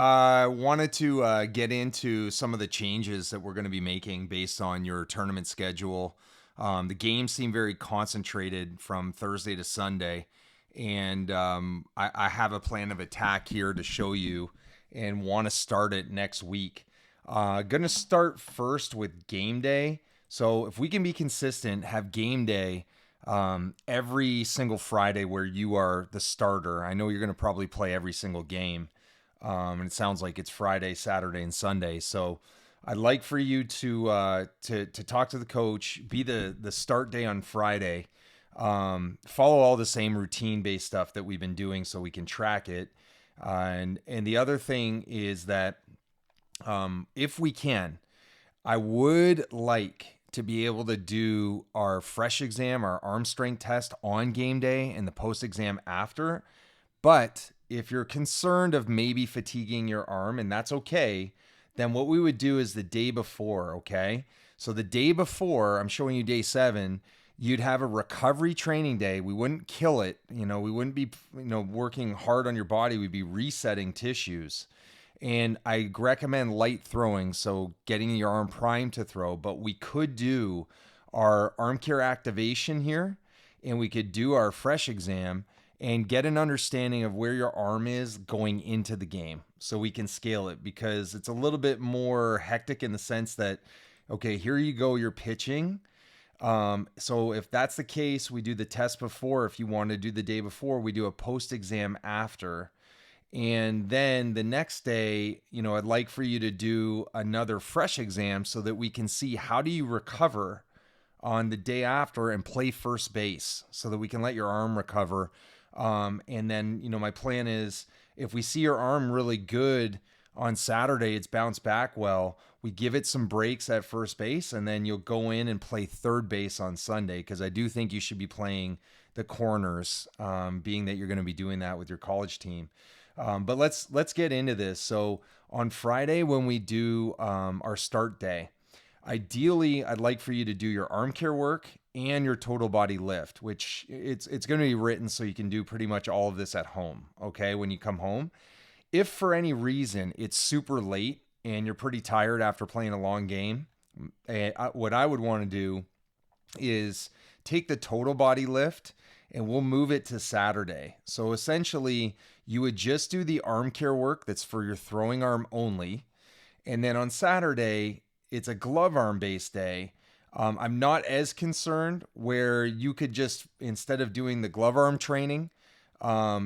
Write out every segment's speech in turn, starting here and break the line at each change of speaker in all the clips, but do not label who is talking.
I wanted to get into some of the changes that we're going to be making based on your tournament schedule. The games seem very concentrated from Thursday to Sunday, and I have a plan of attack here to show you and want to start it next week. Going to start first with game day. So if we can be consistent, have game day every single Friday where you are the starter. I know you're going to probably play every single game. And it sounds like it's Friday, Saturday, and Sunday. So I'd like for you to talk to the coach, be the start day on Friday, follow all the same routine based stuff that we've been doing, so we can track it. And the other thing is that if we can, I would like to be able to do our fresh exam, our arm strength test on game day and the post exam after. But if you're concerned of maybe fatiguing your arm, and that's okay, then what we would do is the day before, okay? So the day before, I'm showing you day 7, you'd have a recovery training day. We wouldn't kill it, we wouldn't be, working hard on your body. We'd be resetting tissues. And I recommend light throwing, so getting your arm primed to throw, but we could do our arm care activation here, and we could do our fresh exam and get an understanding of where your arm is going into the game so we can scale it, because it's a little bit more hectic in the sense that, okay, here you go, you're pitching. So if that's the case, we do the test before. If you want to do the day before, we do a post exam after. And then the next day, I'd like for you to do another fresh exam so that we can see how do you recover on the day after and play first base so that we can let your arm recover. And then, my plan is if we see your arm really good on Saturday, it's bounced back well, we give it some breaks at first base, and then you'll go in and play third base on Sunday, because I do think you should be playing the corners, being that you're going to be doing that with your college team. But let's get into this. So on Friday, when we do our start day, ideally, I'd like for you to do your arm care work and your total body lift, which it's going to be written so you can do pretty much all of this at home, okay, when you come home. If for any reason it's super late and you're pretty tired after playing a long game, what I would want to do is take the total body lift and we'll move it to Saturday. So essentially, you would just do the arm care work that's for your throwing arm only. And then on Saturday, it's a glove arm based day. I'm not as concerned where you could just, instead of doing the glove arm training,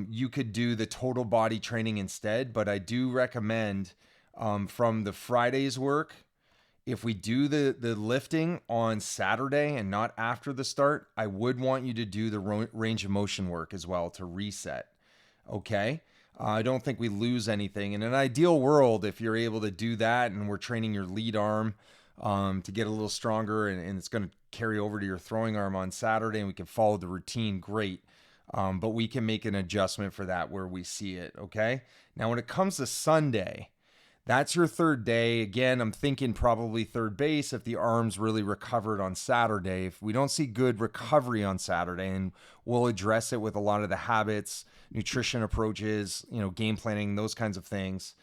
you could do the total body training instead. But I do recommend from the Friday's work, if we do the lifting on Saturday and not after the start, I would want you to do the range of motion work as well to reset. Okay. I don't think we lose anything. In an ideal world, if you're able to do that and we're training your lead arm to get a little stronger, and it's going to carry over to your throwing arm on Saturday and we can follow the routine, great. But we can make an adjustment for that where we see it. Okay. Now, when it comes to Sunday, that's your third day. Again, I'm thinking probably third base if the arm's really recovered on Saturday. If we don't see good recovery on Saturday, and we'll address it with a lot of the habits, nutrition approaches, game planning, those kinds of things.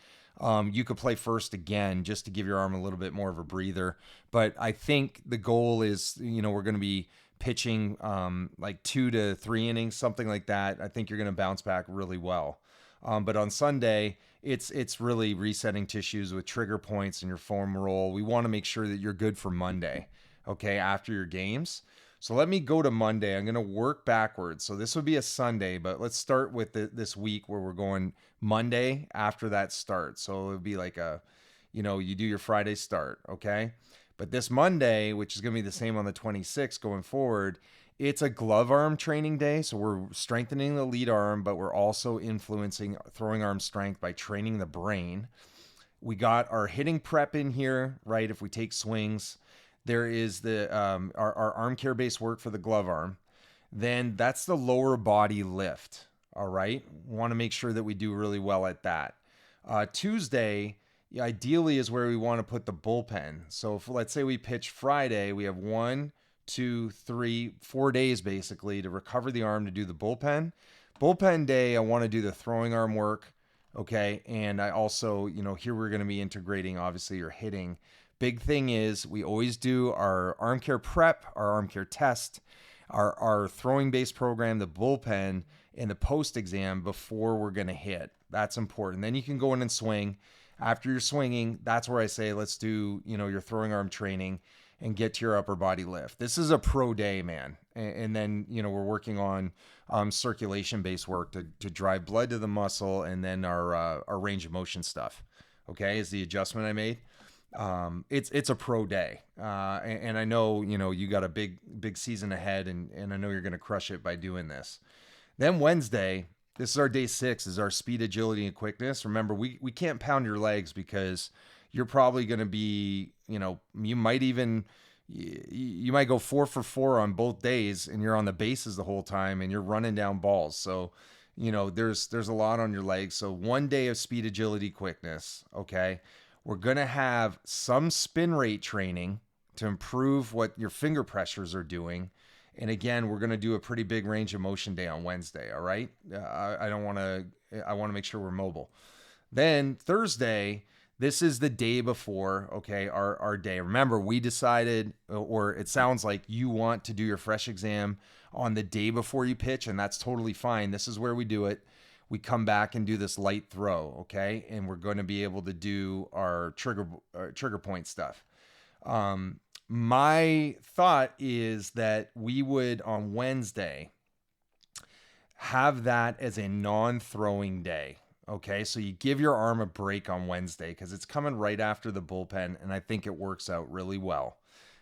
You could play first again just to give your arm a little bit more of a breather. But I think the goal is, we're going to be pitching like 2 to 3 innings, something like that. I think you're going to bounce back really well. But on Sunday, it's really resetting tissues with trigger points in your form roll. We want to make sure that you're good for Monday, okay, after your games. So let me go to Monday. I'm going to work backwards. So this would be a Sunday, but let's start with this week where we're going Monday after that start. So it would be like you do your Friday start, okay? But this Monday, which is going to be the same on the 26th going forward, it's a glove arm training day. So we're strengthening the lead arm, but we're also influencing throwing arm strength by training the brain. We got our hitting prep in here, right? If we take swings, there is our arm care based work for the glove arm. Then that's the lower body lift. All right. We want to make sure that we do really well at that. Tuesday, ideally, is where we want to put the bullpen. So if, let's say we pitch Friday, we have 1, 2, 3, 4 days basically to recover the arm to do the bullpen. Bullpen day, I want to do the throwing arm work, Okay. And I also, here we're going to be integrating obviously your hitting. Big thing is we always do our arm care prep, our arm care test, our throwing base program, the bullpen, and the post exam before we're going to hit. That's important. Then you can go in and swing. After you're swinging, that's where I say let's do, your throwing arm training and get to your upper body lift. This is a pro day, man. And then, we're working on circulation based work to drive blood to the muscle, and then our range of motion stuff. Okay, is the adjustment I made. It's a pro day, and I know you got a big season ahead, and I know you're going to crush it by doing this. Then Wednesday, this is our day 6, is our speed, agility, and quickness. Remember, we can't pound your legs because you're probably going to be, you might even you might go 4 for 4 on both days, and you're on the bases the whole time, and you're running down balls. So, there's a lot on your legs. So one day of speed, agility, quickness. Okay, we're gonna have some spin rate training to improve what your finger pressures are doing. And again, we're going to do a pretty big range of motion day on Wednesday. All right. I don't want to, I want to make sure we're mobile. Then Thursday, this is the day before, okay, our day. Remember, we decided, or it sounds like you want to do your fresh exam on the day before you pitch, and that's totally fine. This is where we do it. We come back and do this light throw, okay? And we're going to be able to do our trigger point stuff. My thought is that we would on Wednesday have that as a non-throwing day. Okay, so you give your arm a break on Wednesday because it's coming right after the bullpen, and I think it works out really well.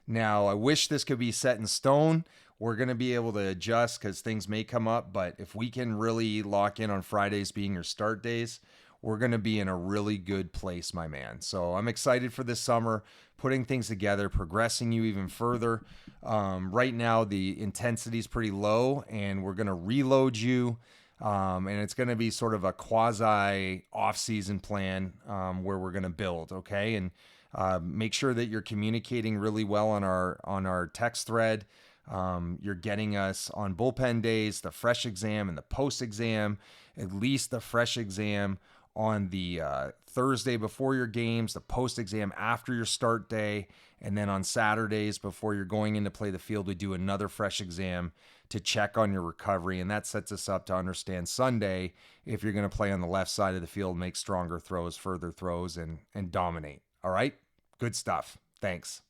Now, I wish this could be set in stone. We're going to be able to adjust because things may come up, but if we can really lock in on Fridays being your start days, we're going to be in a really good place, my man. So I'm excited for this summer, putting things together, progressing you even further. Right now, the intensity is pretty low, and we're going to reload you. And it's going to be sort of a quasi off-season plan where we're going to build, okay? And make sure that you're communicating really well on our text thread. You're getting us on bullpen days, the fresh exam and the post exam, at least the fresh exam on the Thursday before your games, the post exam after your start day, and then on Saturdays before you're going in to play the field, we do another fresh exam to check on your recovery. And that sets us up to understand Sunday if you're going to play on the left side of the field, make stronger throws, further throws, and dominate. All right? Good stuff. Thanks.